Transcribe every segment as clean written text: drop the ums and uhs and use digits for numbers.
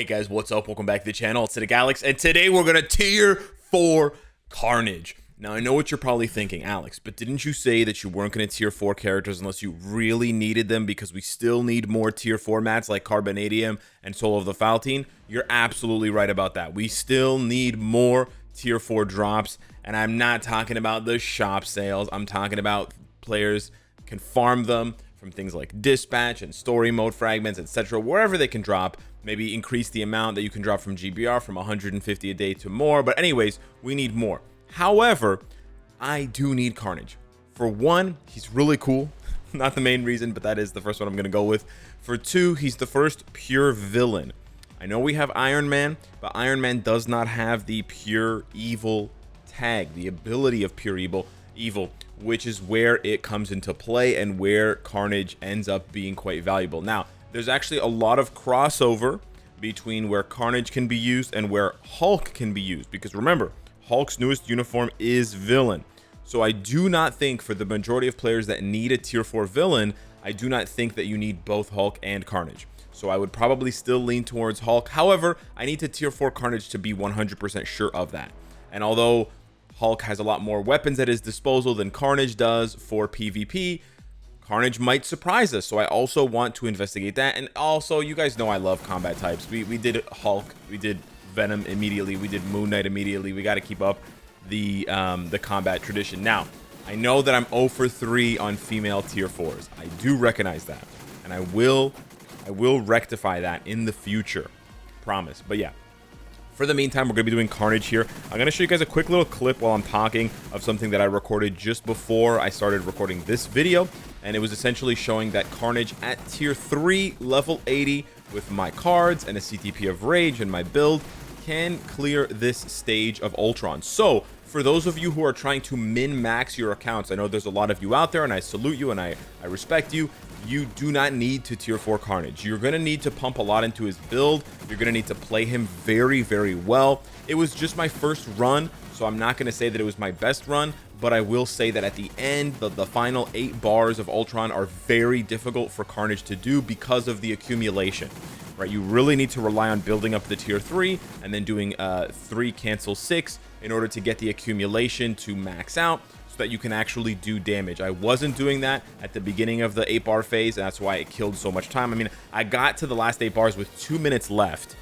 Hey guys, what's up? Welcome back to the channel. It's Cynicalex, and today we're gonna tier 4 Carnage. Now I know what you're probably thinking, Alex, but didn't you say that you weren't gonna tier 4 characters unless you really needed them because we still need more tier 4 mats like Carbonadium and Soul of the Faltine? You're absolutely right about that. We still need more tier 4 drops, and I'm not talking about the shop sales. I'm talking about players can farm them from things like dispatch and story mode fragments, etc. Wherever they can drop, maybe increase the amount that you can drop from GBR from 150 a day to more. But anyways, we need more. However, I do need Carnage. For one, he's really cool. Not the main reason, but that is the first one I'm going to go with. For two, he's the first pure villain. I know we have Iron Man, but Iron Man does not have the pure evil tag, the ability of pure evil, which is where it comes into play and where Carnage ends up being quite valuable. Now, there's actually a lot of crossover between where Carnage can be used and where Hulk can be used, because remember, Hulk's newest uniform is villain. So I do not think, for the majority of players that need a tier 4 villain, I do not think that you need both Hulk and Carnage. So I would probably still lean towards Hulk. However, I need to tier 4 Carnage to be 100% sure of that. And although Hulk has a lot more weapons at his disposal than Carnage does for PvP, Carnage might surprise us. So I also want to investigate that. And also, you guys know I love combat types. We did Hulk, we did Venom immediately, we did Moon Knight immediately. We got to keep up the combat tradition. Now, I know that I'm 0 for 3 on female tier 4s. I do recognize that, and I will rectify that in the future, promise. But yeah, for the meantime, we're going to be doing Carnage here. I'm going to show you guys a quick little clip while I'm talking of something that I recorded just before I started recording this video, and it was essentially showing that Carnage at tier 3 level 80 with my cards and a CTP of Rage and my build can clear this stage of Ultron. So for those of you who are trying to min-max your accounts, I know there's a lot of you out there, and I salute you and I respect you. You do not need to tier 4 Carnage. You're going to need to pump a lot into his build. You're going to need to play him very, very well. It was just my first run, so I'm not going to say that it was my best run, but I will say that at the end, the final 8 bars of Ultron are very difficult for Carnage to do because of the accumulation. Right, you really need to rely on building up the tier 3 and then doing 3 cancel 6 in order to get the accumulation to max out so that you can actually do damage. I wasn't doing that at the beginning of the 8 bar phase, and that's why it killed so much time. I mean, I got to the last 8 bars with 2 minutes left,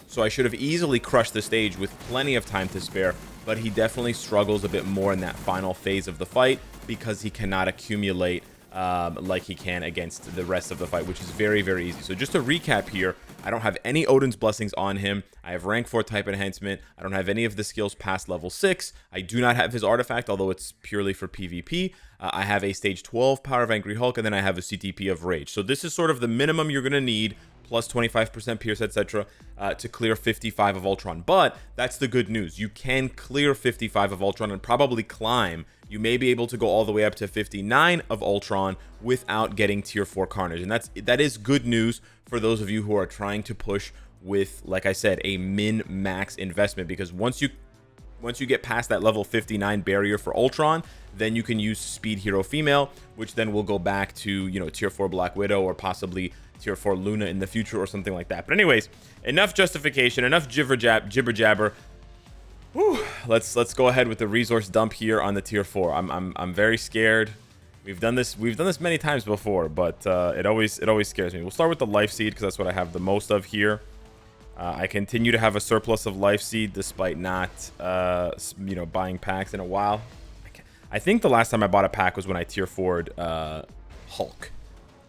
so I should have easily crushed the stage with plenty of time to spare, but he definitely struggles a bit more in that final phase of the fight because he cannot accumulate like he can against the rest of the fight, which is very, very easy. So just to recap here, I don't have any Odin's Blessings on him. I have rank 4 type enhancement. I don't have any of the skills past level 6. I do not have his artifact, although it's purely for PvP. I have a stage 12 Power of Angry Hulk, and then I have a CTP of Rage. So this is sort of the minimum you're going to need, plus 25% Pierce, etc., to clear 55 of Ultron. But that's the good news. You can clear 55 of Ultron and probably climb. You may be able to go all the way up to 59 of Ultron without getting tier 4 Carnage. And that is good news for those of you who are trying to push with, like I said, a min-max investment. Because once you get past that level 59 barrier for Ultron, then you can use Speed Hero Female, which then will go back to, you know, tier 4 Black Widow or possibly tier 4 Luna in the future or something like that. But anyways, enough justification, enough jibber jabber. Whew. Let's go ahead with the resource dump here on the tier 4. I'm very scared. We've done this many times before, but it always scares me. We'll start with the life seed because that's what I have the most of here. I continue to have a surplus of life seed despite not you know, buying packs in a while. I think the last time I bought a pack was when I tier 4'd Hulk.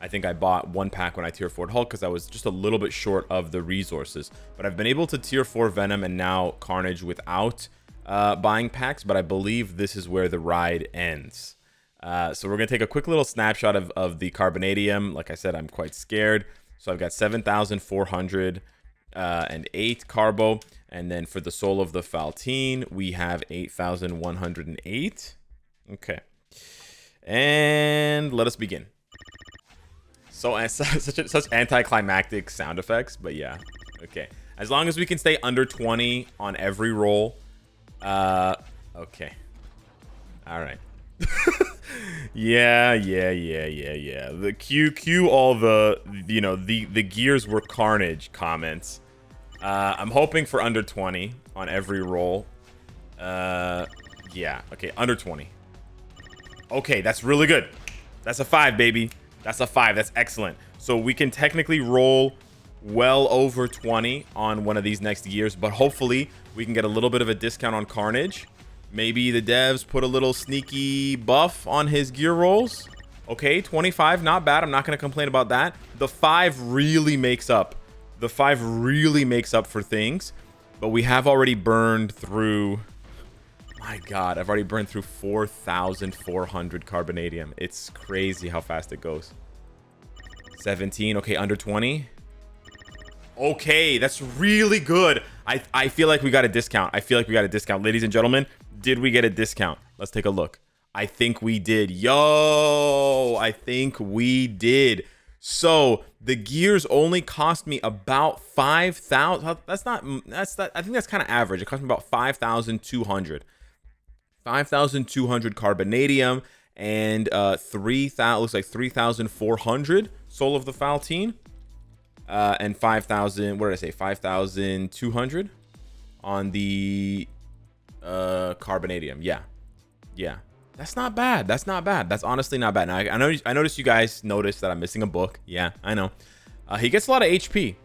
I think I bought 1 pack when I tier 4'd Hulk because I was just a little bit short of the resources. But I've been able to tier 4 Venom and now Carnage without buying packs, but I believe this is where the ride ends. So we're going to take a quick little snapshot of the Carbonadium. Like I said, I'm quite scared. So I've got 7,408 Carbo. And then for the Soul of the Faltine, we have 8,108. Okay. And let us begin. So such anticlimactic sound effects, but yeah. Okay. As long as we can stay under 20 on every roll. Okay. All right. Yeah. The Q all the, you know, the gears were Carnage comments. I'm hoping for under 20 on every roll. Yeah, okay, under 20. Okay, that's really good. That's a 5, baby. That's a 5. That's excellent. So we can technically roll well over 20 on one of these next gears, but hopefully we can get a little bit of a discount on Carnage. Maybe the devs put a little sneaky buff on his gear rolls. Okay, 25, not bad. I'm not going to complain about that. The 5 really makes up. The 5 really makes up for things, but we have already burned through... My God, I've already burned through 4,400 carbonadium. It's crazy how fast it goes. 17, okay, under 20. Okay, that's really good. I feel like we got a discount. I feel like we got a discount. Ladies and gentlemen, did we get a discount? Let's take a look. I think we did. Yo, I think we did. So the gears only cost me about 5,000. That's not, I think that's kind of average. It cost me about 5,200. 5,200 carbonadium and 3,000, looks like 3,400 Soul of the Faltine. And 5,000, what did I say? 5,200 on the carbonadium. Yeah. That's not bad. That's not bad. That's honestly not bad. Now, I noticed you guys noticed that I'm missing a book. Yeah, I know. He gets a lot of HP.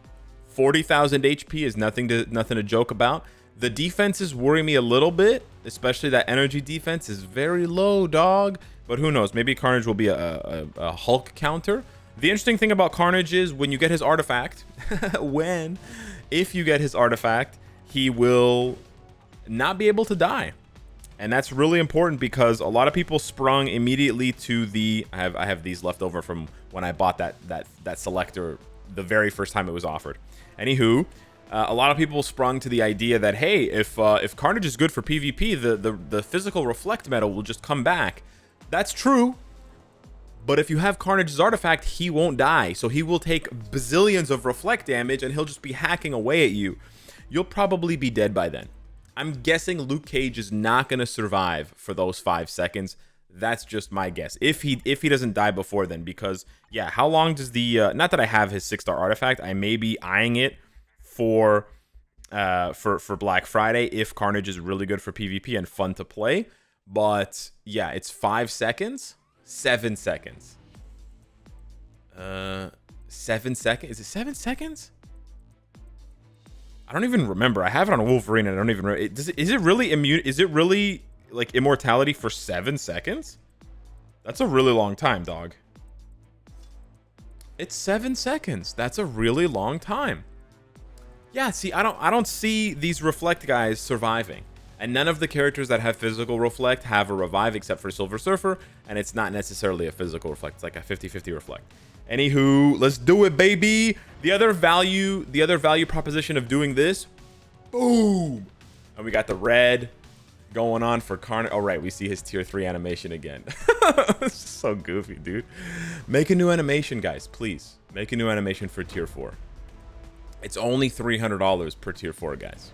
40,000 HP is nothing to joke about. The defenses worry me a little bit, especially that energy defense is very low, dog. But who knows? Maybe Carnage will be a Hulk counter. The interesting thing about Carnage is when you get his artifact, if you get his artifact, he will not be able to die. And that's really important because a lot of people sprung immediately to the... I have these left over from when I bought that selector the very first time it was offered. Anywho, a lot of people sprung to the idea that, hey, if Carnage is good for PvP, the physical reflect metal will just come back. That's true. But if you have Carnage's artifact, he won't die. So he will take bazillions of reflect damage and he'll just be hacking away at you. You'll probably be dead by then. I'm guessing Luke Cage is not going to survive for those 5 seconds. That's just my guess. If he doesn't die before then, because yeah, how long does the not that I have his 6-star artifact, I may be eyeing it for Black Friday if Carnage is really good for PvP and fun to play. But yeah, it's 5 seconds. 7 seconds. 7 seconds. Is it 7 seconds? I don't even remember. I have it on Wolverine and I don't even remember. Is it really immune? Is it really like immortality for 7 seconds? That's a really long time, dog. It's 7 seconds. That's a really long time. Yeah, see, I don't see these reflect guys surviving. And none of the characters that have physical reflect have a revive except for Silver Surfer, and it's not necessarily a physical reflect. It's like a 50-50 reflect. Anywho, let's do it, baby. The other value proposition of doing this, boom. And we got the red going on for Carnage. Oh, right, we see his tier 3 animation again. It's so goofy, dude. Make a new animation, guys, please. Make a new animation for tier 4. It's only $300 per tier 4, guys.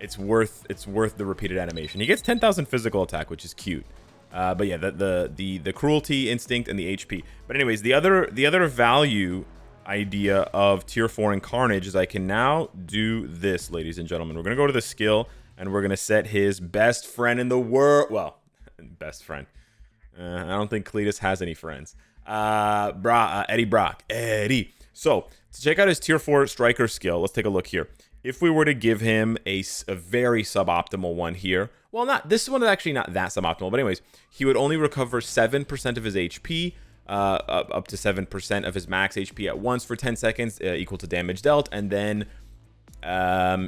It's worth the repeated animation. He gets 10,000 physical attack, which is cute. But yeah, the cruelty instinct and the HP. But anyways, the other value idea of tier 4 and Carnage is I can now do this, ladies and gentlemen. We're gonna go to the skill and we're gonna set his best friend in the world. Well, best friend. I don't think Cletus has any friends. Eddie Brock. Eddie. So to check out his tier 4 striker skill, let's take a look here. If we were to give him a very suboptimal one here, well, this one is actually not that suboptimal, but anyways, he would only recover 7% of his HP, up to 7% of his max HP at once for 10 seconds, equal to damage dealt, and then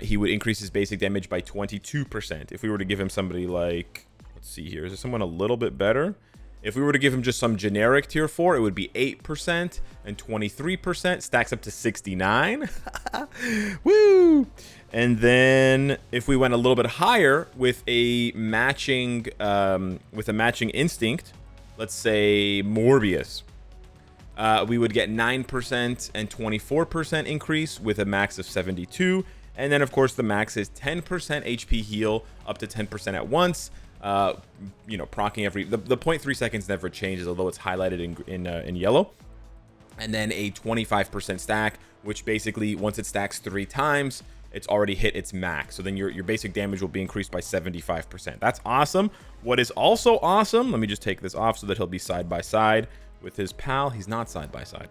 he would increase his basic damage by 22%. If we were to give him somebody like, let's see here, is there someone a little bit better? If we were to give him just some generic tier 4, it would be 8% and 23%, stacks up to 69. Woo! And then if we went a little bit higher with a matching instinct, let's say Morbius, we would get 9% and 24% increase with a max of 72. And then of course the max is 10% HP heal up to 10% at once. You know, procking every the 0.3 seconds never changes, although it's highlighted in yellow. And then a 25% stack, which basically once it stacks 3 times, it's already hit its max. So then your basic damage will be increased by 75%. That's awesome. What is also awesome, let me just take this off so that he'll be side by side with his pal. He's not side by side.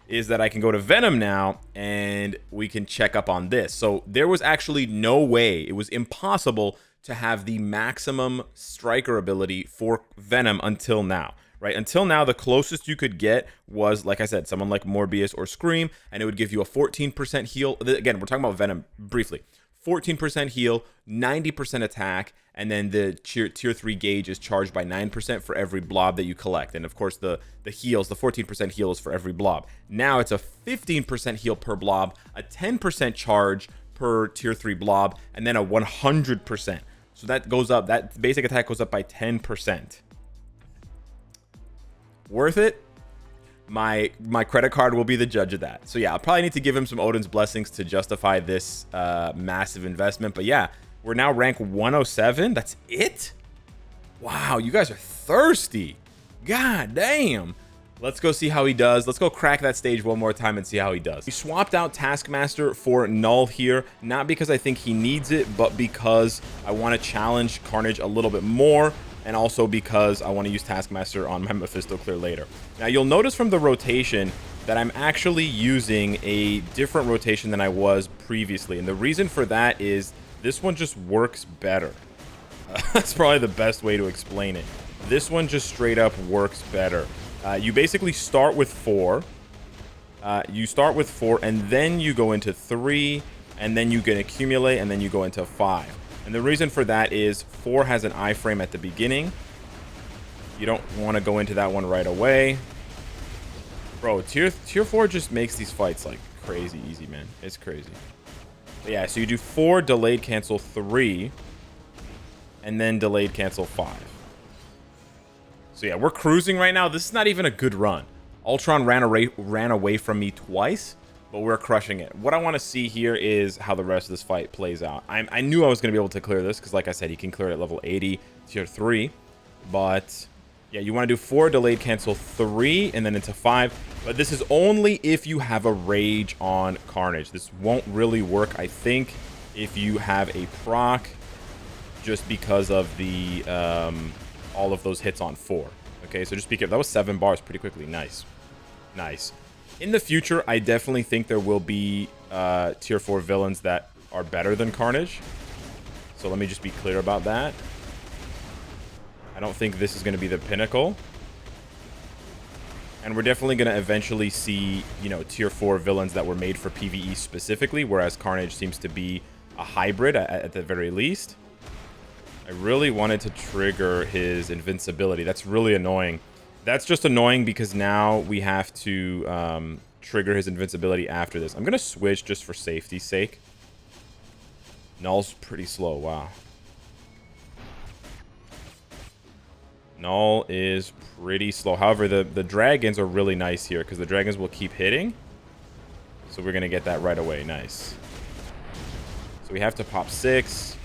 Is that I can go to Venom now and we can check up on this. So there was actually no way, it was impossible to have the maximum striker ability for Venom until now, right? Until now, the closest you could get was, like I said, someone like Morbius or Scream, and it would give you a 14% heal. Again, we're talking about Venom briefly. 14% heal, 90% attack, and then the tier 3 gauge is charged by 9% for every blob that you collect. And of course, the heals, the 14% heal is for every blob. Now it's a 15% heal per blob, a 10% charge per tier 3 blob, and then a 100%. So that goes up, that basic attack goes up by 10%. Worth it? My credit card will be the judge of that. So yeah, I'll probably need to give him some Odin's Blessings to justify this massive investment. But yeah, we're now rank 107. That's it? Wow, you guys are thirsty. God damn. Let's go see how he does. Let's go crack that stage one more time and see how he does. We swapped out Taskmaster for Null here, not because I think he needs it, but because I want to challenge Carnage a little bit more, and also because I want to use Taskmaster on my Mephisto clear later. Now, you'll notice from the rotation that I'm actually using a different rotation than I was previously, and the reason for that is this one just works better. That's probably the best way to explain it. This one just straight up works better. You basically start with 4. You start with 4, and then you go into 3, and then you can accumulate, and then you go into 5. And the reason for that is 4 has an iframe at the beginning. You don't want to go into that one right away. Bro, tier 4 just makes these fights like crazy easy, man. It's crazy. But yeah, so you do 4, delayed cancel 3, and then delayed cancel 5. So yeah, we're cruising right now. This is not even a good run. Ultron ran away from me twice, but we're crushing it. What I want to see here is how the rest of this fight plays out. I knew I was going to be able to clear this because, like I said, you can clear it at level 80, tier 3. But yeah, you want to do 4, delayed cancel 3, and then into 5. But this is only if you have a rage on Carnage. This won't really work, I think, if you have a proc, just because of the all of those hits on 4. Okay, so just be careful. That was 7 bars pretty quickly. Nice. Nice. In the future, I definitely think there will be tier 4 villains that are better than Carnage. So let me just be clear about that. I don't think this is going to be the pinnacle. And we're definitely going to eventually see, you know, tier 4 villains that were made for PvE specifically, whereas Carnage seems to be a hybrid at the very least. I really wanted to trigger his invincibility. That's really annoying. That's just annoying because now we have to trigger his invincibility after this. I'm going to switch just for safety's sake. Null's pretty slow. Wow. Null is pretty slow. However, the dragons are really nice here because the dragons will keep hitting. So we're going to get that right away. Nice. So we have to pop 6.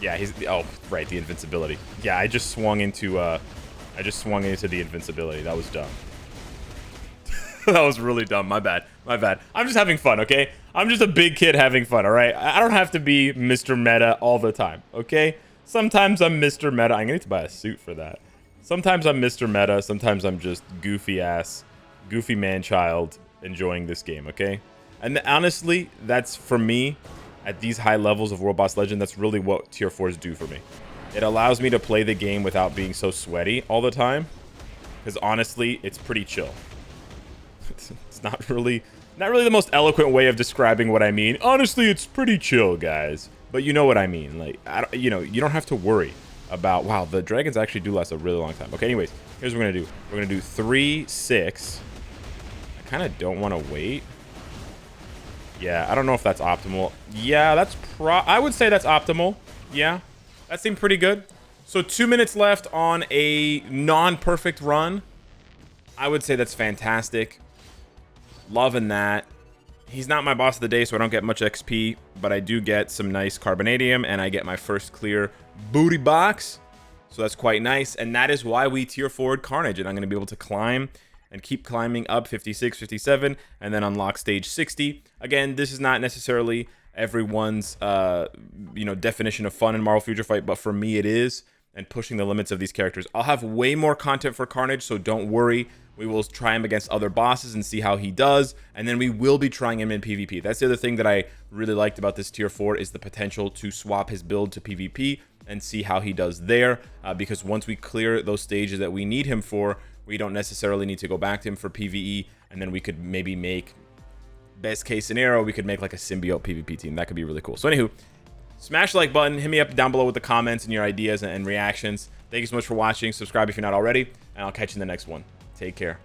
Yeah, he's... Oh, right, the invincibility. Yeah, I just swung into the invincibility. That was dumb. That was really dumb. My bad. My bad. I'm just having fun, okay? I'm just a big kid having fun, all right? I don't have to be Mr. Meta all the time, okay? Sometimes I'm Mr. Meta. I'm going to need to buy a suit for that. Sometimes I'm Mr. Meta. Sometimes I'm just goofy man-child enjoying this game, okay? And honestly, that's, for me, at these high levels of World Boss Legend, that's really what tier 4s do for me. It allows me to play the game without being so sweaty all the time. Because honestly, it's pretty chill. It's not really the most eloquent way of describing what I mean. Honestly, it's pretty chill, guys. But you know what I mean. Like, you know, you don't have to worry about... Wow, the dragons actually do last a really long time. Okay, anyways, here's what we're going to do. We're going to do 3, 6. I kind of don't want to wait. Yeah, I don't know if that's optimal. Yeah, that's I would say that's optimal. Yeah, that seemed pretty good. So 2 minutes left on a non-perfect run. I would say that's fantastic. Loving that. He's not my boss of the day, so I don't get much XP, but I do get some nice carbonadium, and I get my first clear booty box. So that's quite nice, and that is why we tier forward Carnage, and I'm going to be able to climb and keep climbing up 56, 57, and then unlock stage 60. Again, this is not necessarily everyone's definition of fun in Marvel Future Fight, but for me it is, and pushing the limits of these characters. I'll have way more content for Carnage, so don't worry. We will try him against other bosses and see how he does, and then we will be trying him in PvP. That's the other thing that I really liked about this tier 4 is the potential to swap his build to PvP and see how he does there, because once we clear those stages that we need him for, we don't necessarily need to go back to him for PvE, and then we could maybe make, best case scenario, we could make like a symbiote PvP team. That could be really cool. So anywho, smash the like button, hit me up down below with the comments and your ideas and reactions. Thank you so much for watching. Subscribe if you're not already, and I'll catch you in the next one. Take care.